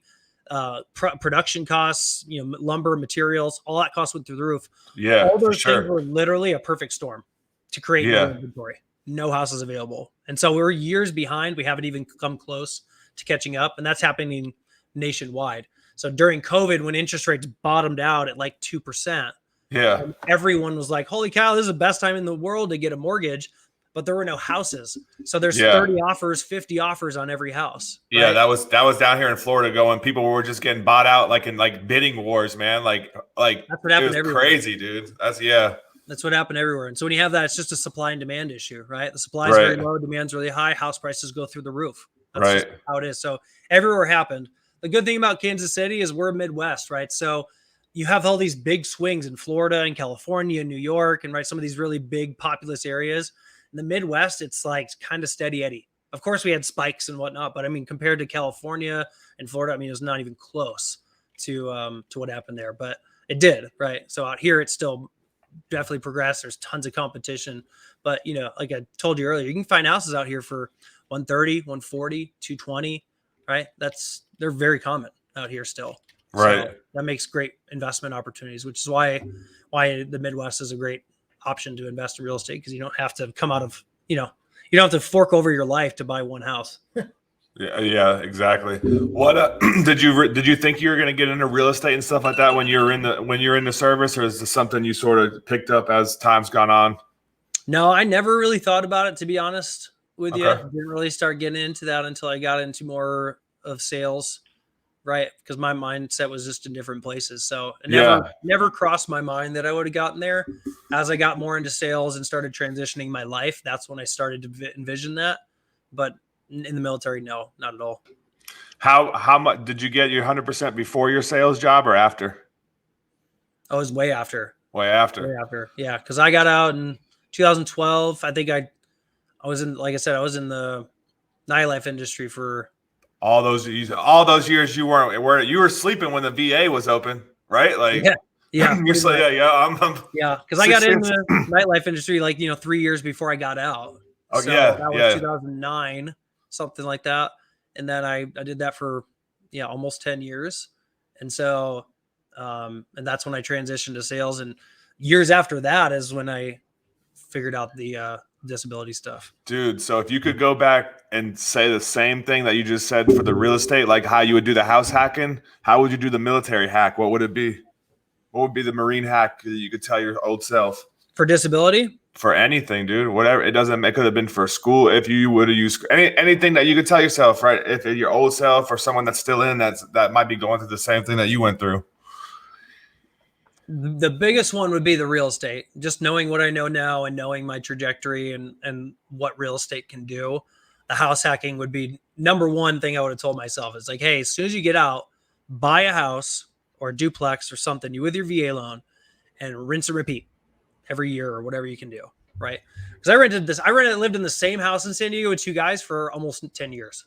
Production costs, lumber, materials, all that cost went through the roof. Yeah, All for those things sure. were literally a perfect storm to create no Yeah. inventory, no houses available. And so we're years behind. We haven't even come close to catching up. And that's happening nationwide. So during COVID, when interest rates bottomed out at like 2%, Yeah. everyone was like, holy cow, this is the best time in the world to get a mortgage. But there were no houses. So there's Yeah. 30 offers, 50 offers on every house. Yeah, right? that was down here in Florida going. People were just getting bought out like in like bidding wars, man. Like That's what it happened was everywhere. crazy, dude. That's what happened everywhere. And so when you have that, it's just a supply and demand issue, right? The supply is Right. very low, demand's really high, house prices go through the roof. That's Right. just how it is. So everywhere happened. The good thing about Kansas City is we're Midwest, right? So you have all these big swings in Florida and California and New York and some of these really big populous areas. In the Midwest, it's like kind of steady Eddie. Of course, we had spikes and whatnot, but I mean, compared to California and Florida, I mean, it was not even close to what happened there, but it did, right? So out here, it's still definitely progressed. There's tons of competition, but like I told you earlier, you can find houses out here for 130, 140, 220, right? They're very common out here still. Right. So that makes great investment opportunities, which is why the Midwest is a great option to invest in real estate, because you don't have to come out of, you don't have to fork over your life to buy one house. Yeah, exactly. What did you think you were going to get into real estate and stuff like that when you're in the service, or is this something you sort of picked up as time's gone on? No, I never really thought about it, to be honest with you. Okay. Didn't really start getting into that until I got into more of sales, right? Because my mindset was just in different places. So it never crossed my mind that I would have gotten there. As I got more into sales and started transitioning my life, that's when I started to envision that. But in the military, no, not at all. How much did you get your 100% before your sales job or after? I was way after. Way after. Way after. Yeah, because I got out in 2012. I think I was in, like I said, I was in the nightlife industry for all those years. You were sleeping when the VA was open, right? Like yeah, you're because I got in the nightlife industry like 3 years before I got out. Oh, so yeah, that was 2009, something like that. And then I did that for almost 10 years. And so and that's when I transitioned to sales. And years after that is when I figured out the disability stuff. Dude, so if you could go back and say the same thing that you just said for the real estate, like how you would do the house hacking, how would you do the military hack? What would it be? What would be the Marine hack that you could tell your old self? For disability? For anything, dude. Whatever. It could have been for school. If you would have used anything that you could tell yourself, right? If your old self or someone that's still in that might be going through the same thing that you went through. The biggest one would be the real estate. Just knowing what I know now and knowing my trajectory and what real estate can do. The house hacking would be number one thing I would have told myself. It's like, hey, as soon as you get out, buy a house or a duplex or something, you with your VA loan, and rinse and repeat every year or whatever you can do, right? Because I lived in the same house in San Diego with two guys for almost 10 years.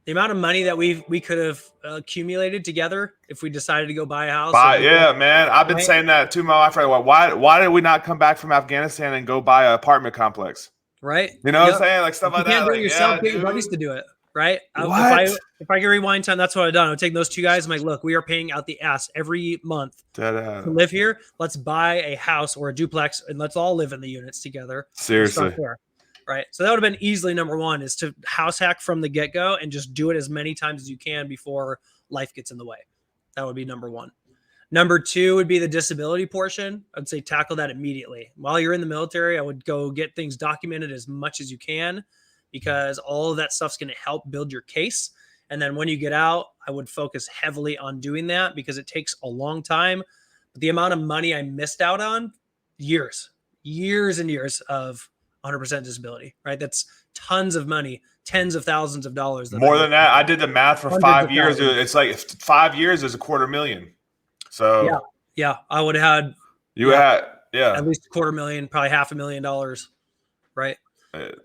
The amount of money that we could have accumulated together if we decided to go buy a house. Yeah, man. I've been saying that to my wife. Why did we not come back from Afghanistan and go buy an apartment complex? Right. You know what I'm saying? Like stuff like that. You can't do it yourself, get your buddies to do it. Right. What? If I could rewind time, that's what I've done. I would take those two guys. I'm like, look, we are paying out the ass every month to live here. Let's buy a house or a duplex and let's all live in the units together. Seriously. Right. So that would have been easily number one, is to house hack from the get-go and just do it as many times as you can before life gets in the way. That would be number one. Number two would be the disability portion. I'd say tackle that immediately. While you're in the military, I would go get things documented as much as you can, because all of that stuff's going to help build your case. And then when you get out, I would focus heavily on doing that, because it takes a long time. But the amount of money I missed out on, years and years of 100% disability, right? That's tons of money, tens of thousands of dollars. More than that. I did the math for 5 years. It's like 5 years is $250,000. So yeah, I would have had at least $250,000, probably $500,000, right?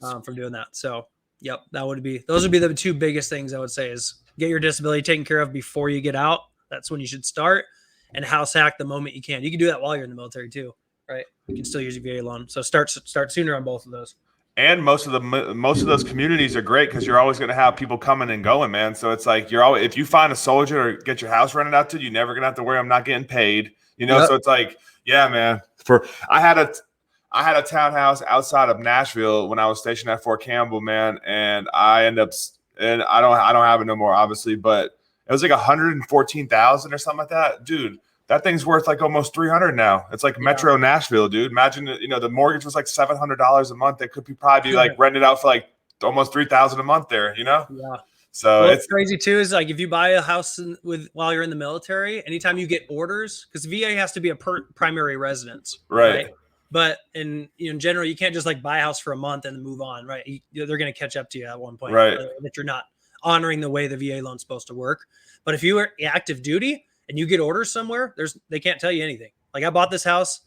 From doing that. So yep, those would be the two biggest things I would say, is get your disability taken care of before you get out. That's when you should start, and house hack the moment you can. You can do that while you're in the military too, right? You can still use your VA loan. So start sooner on both of those. And most of those communities are great because you're always going to have people coming and going, man. So it's like you're always, if you find a soldier or get your house rented out to, you're never gonna have to worry I'm not getting paid. You know, Yep. so it's like, yeah, man. For I had a townhouse outside of Nashville when I was stationed at Fort Campbell, man, and and I don't have it no more, obviously, but it was like 114,000 or something like that, dude. That thing's worth like almost 300 now. It's like Yeah. Metro Nashville, dude. Imagine, the mortgage was like $700 a month. It could be probably be like rented out for like almost 3,000 a month there, Yeah. So Well, it's what's crazy too is like if you buy a house while you're in the military, anytime you get orders, because VA has to be a primary residence, right? right, But in general, you can't just like buy a house for a month and then move on, right? They're going to catch up to you at one point right, that you're not honoring the way the VA loan's supposed to work. But if you are active duty and you get orders somewhere, they can't tell you anything. Like I bought this house,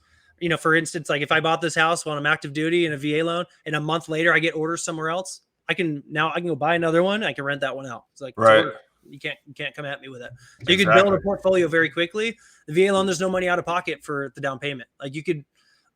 for instance, like if I bought this house while I'm active duty in a VA loan, and a month later I get orders somewhere else, I can go buy another one. I can rent that one out. It's like it's right. order. You can't come at me with it. So you could build Exactly. a portfolio very quickly. The VA loan, there's no money out of pocket for the down payment. Like you could,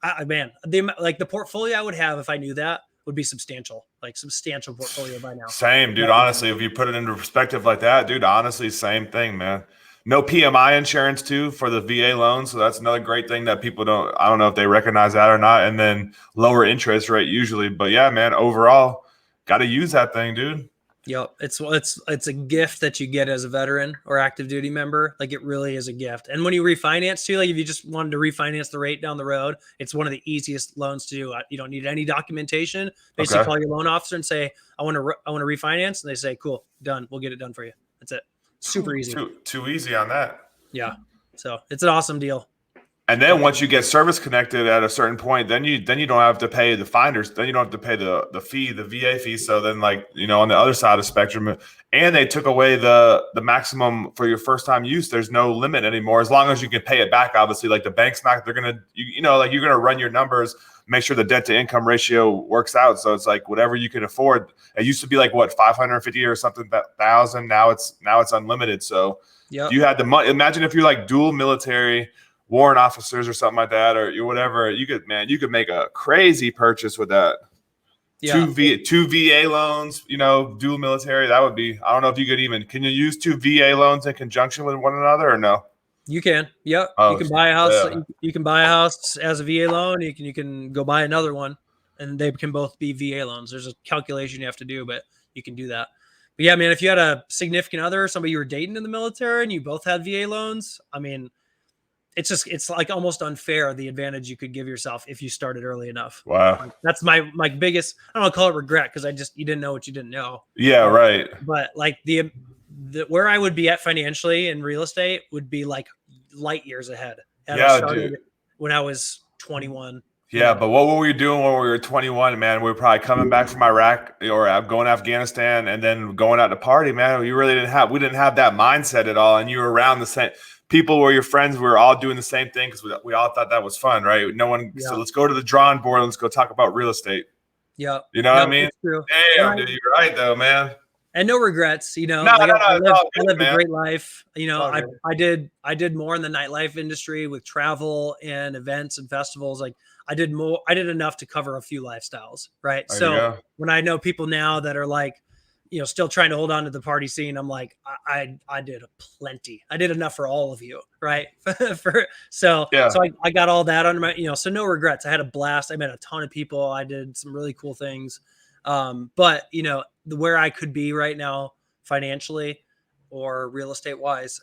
the portfolio I would have if I knew that would be substantial, like substantial portfolio by now. Same, dude. Honestly, if you put it into perspective like that, dude, honestly, same thing, man. No PMI insurance too for the VA loan, so that's another great thing that people don't. I don't know if they recognize that or not. And then lower interest rate usually, but yeah, man. Overall, got to use that thing, dude. Yep. It's a gift that you get as a veteran or active duty member. Like it really is a gift. And when you refinance too, like if you just wanted to refinance the rate down the road, it's one of the easiest loans to do. You don't need any documentation. Basically Okay. call your loan officer and say, I want to refinance. And they say, cool, done. We'll get it done for you. That's it. Super easy. Too easy on that. Yeah. So it's an awesome deal. And then once you get service connected at a certain point, then you don't have to pay the finders. Then you don't have to pay the fee, the VA fee. So then, like, on the other side of the spectrum, and they took away the maximum for your first time use. There's no limit anymore as long as you can pay it back. Obviously, like the bank's not. They're gonna like you're gonna run your numbers, make sure the debt to income ratio works out. So it's like whatever you can afford. It used to be like what 550 or something thousand. Now it's unlimited. So you had the money. Imagine if you're like dual military warrant officers or something like that, or whatever, you could make a crazy purchase with that. Yeah. Two VA loans, dual military. That would be, I don't know if you can you use two VA loans in conjunction with one another or no? You can. Yep. Oh, you can buy a house. yeah. You can buy a house as a VA loan. You can go buy another one, and they can both be VA loans. There's a calculation you have to do, but you can do that. But yeah, man, if you had a significant other, somebody you were dating in the military, and you both had VA loans, I mean, it's like almost unfair the advantage you could give yourself if you started early enough. Wow. That's my biggest, I don't want to call it regret because you didn't know what you didn't know. Yeah, right. But like the where I would be at financially in real estate would be like light years ahead. Dude. When I was 21. Yeah, but what were we doing when we were 21, man? We were probably coming back from Iraq or going to Afghanistan and then going out to party, man. We didn't have that mindset at all. And you were around the same people were your friends. We were all doing the same thing because we all thought that was fun, right? So let's go to the drawing board. Let's go talk about real estate. Yeah. You know what I mean? True. Damn, dude, you're right though, man. And no regrets, No, I lived man. a great life. I did more in the nightlife industry with travel and events and festivals. Like I did enough to cover a few lifestyles. Right. So when I know people now that are like, still trying to hold on to the party scene, I'm like, I did plenty. I did enough for all of you. Right. So I got all that under my, so no regrets. I had a blast. I met a ton of people. I did some really cool things. But where I could be right now financially or real estate wise,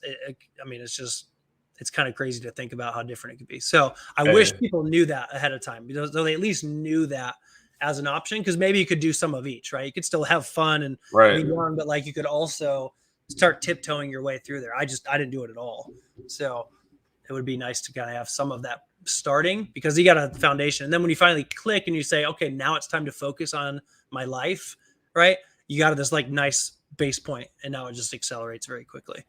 it's kind of crazy to think about how different it could be. So I wish people knew that ahead of time, because they at least knew that as an option, because maybe you could do some of each, right? You could still have fun and be young, but like you could also start tiptoeing your way through there. I didn't do it at all. So it would be nice to kind of have some of that starting, because you got a foundation. And then when you finally click and you say, okay, now it's time to focus on my life, right? You got this like nice base point, and now it just accelerates very quickly.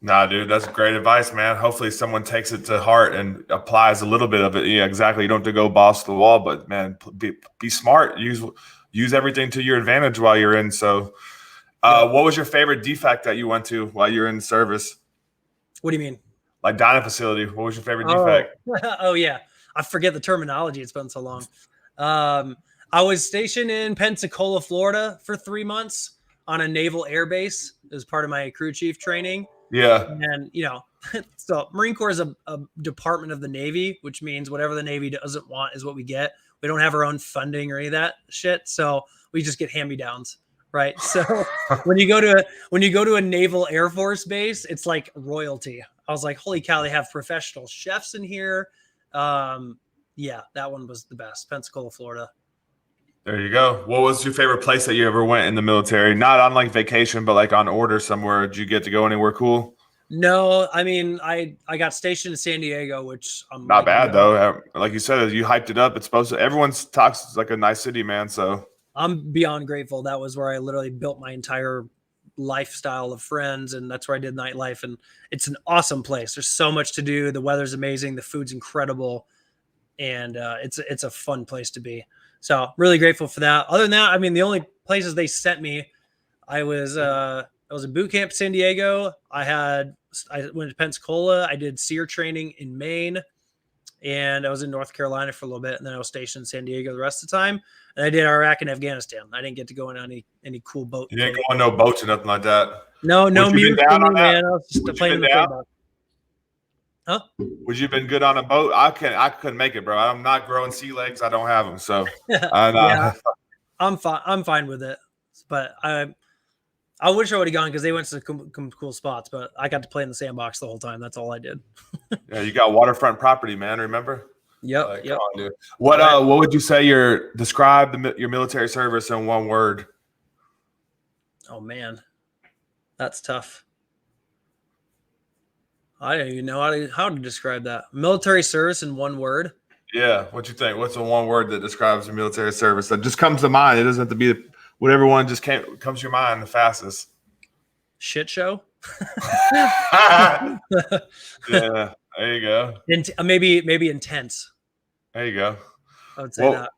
Nah, dude, that's great advice, man. Hopefully someone takes it to heart and applies a little bit of it. Yeah, exactly. You don't have to go boss to the wall, but man, be smart. Use everything to your advantage while you're in. So what was your favorite defect that you went to while you're in service? What do you mean? Like dining facility. What was your favorite defect? Oh yeah. I forget the terminology. It's been so long. I was stationed in Pensacola, Florida for 3 months on a naval air base as part of my crew chief training. Yeah. And, so Marine Corps is a department of the Navy, which means whatever the Navy doesn't want is what we get. We don't have our own funding or any of that shit. So we just get hand-me-downs. Right. So when you go to a naval Air Force base, it's like royalty. I was like, holy cow, they have professional chefs in here. Yeah, that one was the best. Pensacola, Florida. There you go. What was your favorite place that you ever went in the military? Not on like vacation, but like on order somewhere. Did you get to go anywhere cool? No, I mean, I got stationed in San Diego, which I'm Not like, bad though. Like you said, you hyped it up. It's supposed to. Everyone's talks it's like a nice city, man. So I'm beyond grateful. That was where I literally built my entire lifestyle of friends, and that's where I did nightlife. And it's an awesome place. There's so much to do. The weather's amazing. The food's incredible, and it's a fun place to be. So really grateful for that. Other than that, I mean, the only places they sent me, I was in boot camp San Diego. I went to Pensacola. I did SEER training in Maine, and I was in North Carolina for a little bit, and then I was stationed in San Diego the rest of the time. And I did Iraq and Afghanistan. I didn't get to go on any cool boat. you didn't go on no boats or nothing like that. No Would you been music for down me, on that? man. I was just Would you playing been in the down? playbook. Huh? Would you been good on a boat? I couldn't make it, bro. I'm not growing sea legs. I don't have them, so Yeah, I'm fine. I'm fine with it. But I wish I would have gone because they went to some cool spots. But I got to play in the sandbox the whole time. That's all I did. Yeah, you got waterfront property, man. Remember? Yep. Like, Yep. come on, dude. What would you say describe your military service in one word? Oh man, that's tough. I don't even know how to describe that. Military service in one word. Yeah, what you think? What's the one word that describes your military service that just comes to mind? It doesn't have to be whatever one just comes to your mind the fastest. Shit show. Yeah, there you go. Maybe intense. There you go. I would say that.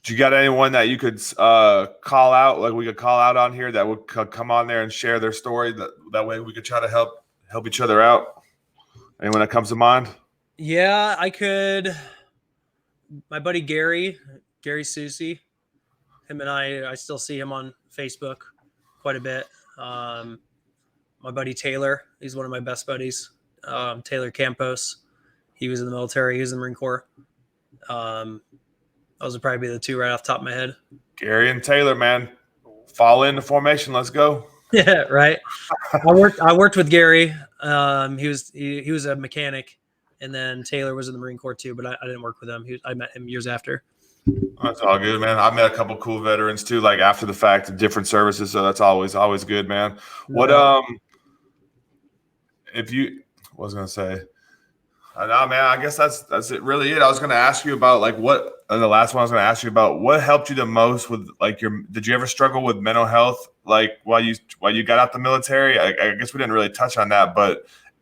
Do you got anyone that you could call out? Like we could call out on here that would come on there and share their story. That way we could try to help each other out. Anyone that comes to mind? Yeah, I could. My buddy Gary Susi, him and I still see him on Facebook quite a bit. My buddy Taylor, he's one of my best buddies. Taylor Campos, he was in the military. He was in the Marine Corps. Those would probably be the two right off the top of my head. Gary and Taylor, man, fall into formation. Let's go. Yeah, right. I worked with Gary. He was a mechanic, and then Taylor was in the Marine Corps too, but I didn't work with him. I met him years after. That's all good, man. I met a couple cool veterans too, like after the fact of different services. So that's always good, man. What if you what was I gonna say? No, man. I guess that's it. Really, it. I was gonna ask you about like what the last one I was gonna ask you about. What helped you the most with like Did you ever struggle with mental health like while you got out the military? I guess we didn't really touch on that,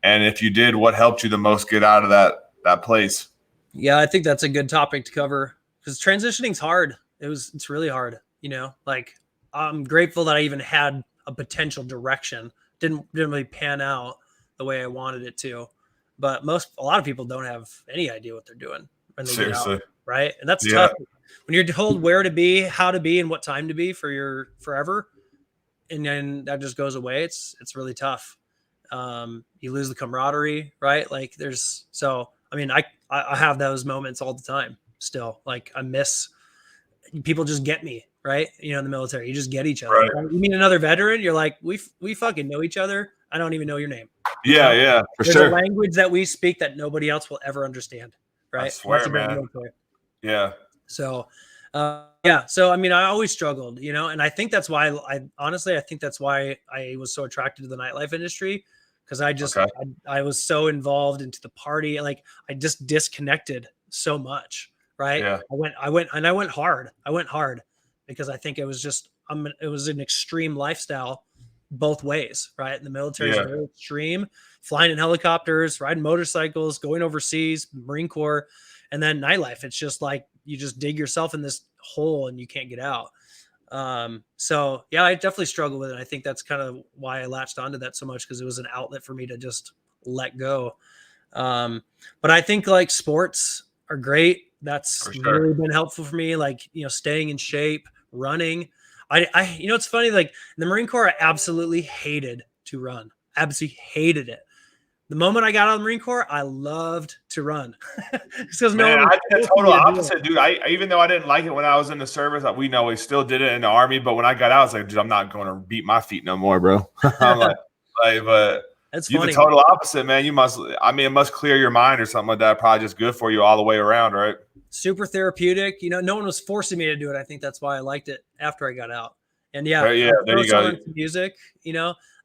and if you did, what helped you the most get out of that place? Yeah, I think that's a good topic to cover because transitioning's hard. It's really hard. Like I'm grateful that I even had a potential direction. Didn't really pan out the way I wanted it to. But a lot of people don't have any idea what they're doing when they get out, right? And that's tough when you're told where to be, how to be, and what time to be for your forever, and then that just goes away. It's really tough. You lose the camaraderie, right? Like I have those moments all the time still. Like I miss people just get me, right? In the military, you just get each other. Right. Right? You meet another veteran, you're like, we fucking know each other. I don't even know your name. Yeah, for There's sure. a language that we speak that nobody else will ever understand, right? I swear, man. Yeah. So, So, I mean, I always struggled, and I think that's why I think that's why I was so attracted to the nightlife industry because I was so involved into the party. Like I just disconnected so much, right? Yeah. I went hard. I went hard because I think it was it was an extreme lifestyle both ways, right? And the military is very extreme, flying in helicopters, riding motorcycles, going overseas, Marine Corps, and then nightlife. It's just like you just dig yourself in this hole and you can't get out. So yeah, I definitely struggle with it. I think that's kind of why I latched onto that so much because it was an outlet for me to just let go. But I think like sports are great. That's For really sure. been helpful for me. Like, staying in shape, running. It's funny. Like in the Marine Corps, I absolutely hated to run. Absolutely hated it. The moment I got out of the Marine Corps, I loved to run because no Man, one was I did the forcing total me to do it. opposite, dude. Even though I didn't like it when I was in the service, we know we still did it in the army. But when I got out, I was like, dude, I'm not going to beat my feet no more, bro. I'm but That's you the funny. total opposite, man. You must, I mean, it must clear your mind or something like that. Probably just good for you all the way around, right? Super therapeutic. No one was forcing me to do it. I think that's why I liked it after I got out. And yeah, Yeah, there throw you some go. into music.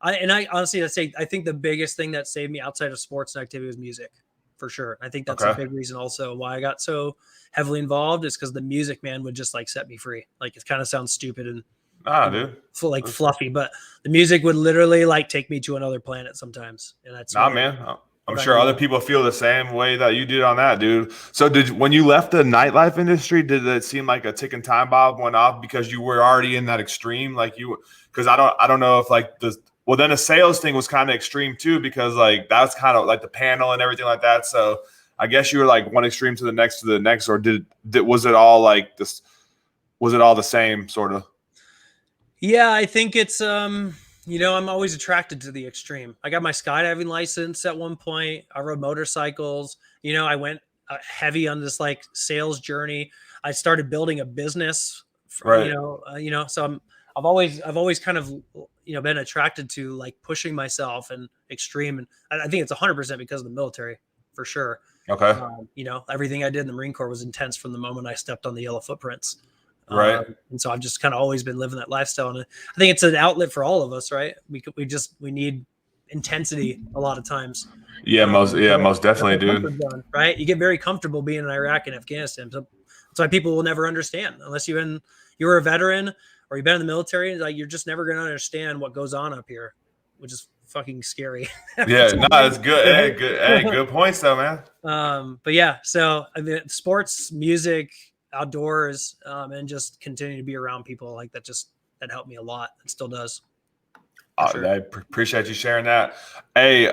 I honestly, I think the biggest thing that saved me outside of sports and activity was music, for sure. I think that's a Okay. big reason also why I got so heavily involved is because the music, man, would just like set me free. Like it kind of sounds stupid and Nah, dude. fluffy, but the music would literally like take me to another planet sometimes, and that's Nah, what man. I'm what I sure other needed. people feel the same way that you did on that, dude. So when you left the nightlife industry, did it seem like a ticking time bomb went off because you were already in that extreme? Because I don't know if like well, then the sales thing was kind of extreme too, because like that's kind of like the panel and everything like that. So I guess you were like one extreme to the next, or was it all like this? Was it all the same sort of? Yeah, I think it's I'm always attracted to the extreme. I got my skydiving license at one point. I rode motorcycles. I went heavy on this like sales journey. I started building a business. Right. So I've always kind of been attracted to like pushing myself and extreme, and I think it's 100% because of the military for sure. Okay. Everything I did in the Marine Corps was intense from the moment I stepped on the yellow footprints. Right. And so I've just kind of always been living that lifestyle. And I think it's an outlet for all of us, right? We need intensity a lot of times. Yeah. Most Out of definitely, our dude. comfort zone, right? You get very comfortable being in Iraq and Afghanistan. So that's why people will never understand unless you're a veteran or you've been in the military. Like you're just never going to understand what goes on up here, which is fucking scary. Yeah, no, it's good. Hey, Right? good. Hey, good points though, man. But yeah, so I mean, sports, music, outdoors, and just continue to be around people like that. That helped me a lot. It still does, for sure. I appreciate you sharing that. Hey,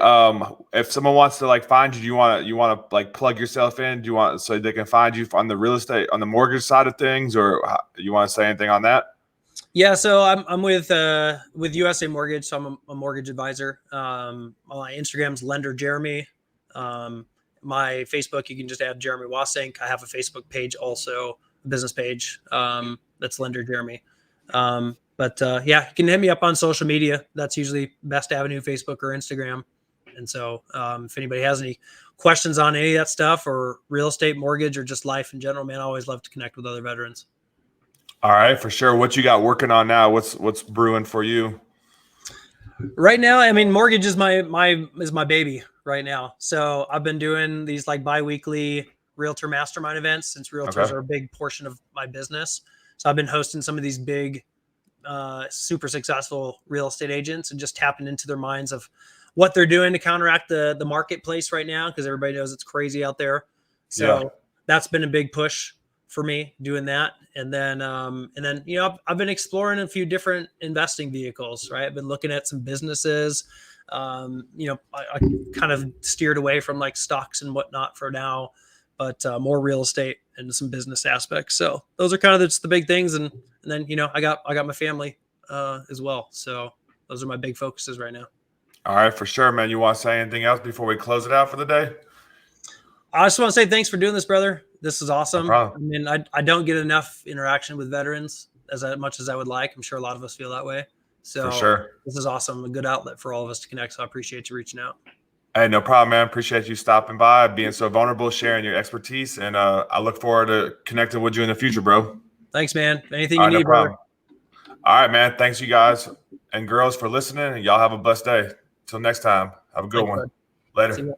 if someone wants to like find you, do you want to like plug yourself in? Do you want so they can find you on the real estate, on the mortgage side of things, or you want to say anything on that? Yeah, so I'm with USA Mortgage, so I'm a mortgage advisor. My Instagram's Lender Jeremy. My Facebook, you can just add Jeremy Wasink. I have a Facebook page also, a business page. That's Lender Jeremy. Yeah, you can hit me up on social media. That's usually best avenue, Facebook or Instagram. And so if anybody has any questions on any of that stuff or real estate, mortgage, or just life in general, man, I always love to connect with other veterans. All right, for sure. What you got working on now? What's brewing for you? Right now, I mean, mortgage is my baby right now. So I've been doing these like biweekly realtor mastermind events since realtors Okay. are a big portion of my business. So I've been hosting some of these big, super successful real estate agents and just tapping into their minds of what they're doing to counteract the marketplace right now because everybody knows it's crazy out there. Yeah. So that's been a big push for me doing that. And then I've been exploring a few different investing vehicles, right? I've been looking at some businesses. I kind of steered away from like stocks and whatnot for now, but more real estate and some business aspects. So those are kind of just the big things. And then, I got my family as well. So those are my big focuses right now. All right, for sure, man. You want to say anything else before we close it out for the day? I just want to say thanks for doing this, brother. This is No awesome. I problem. mean, I don't get enough interaction with veterans as much as I would like. I'm sure a lot of us feel that way. For So sure. this is awesome. A good outlet for all of us to connect. So I appreciate you reaching out. Hey, no problem, man. Appreciate you stopping by, being so vulnerable, sharing your expertise, and I look forward to connecting with you in the future, bro. Thanks, man. Anything All you right, no need, brother. problem. All right, man. Thanks, you guys and girls, for listening. And y'all have a blessed day. Till next time. Have a good Thanks, one. bud. See Later. you.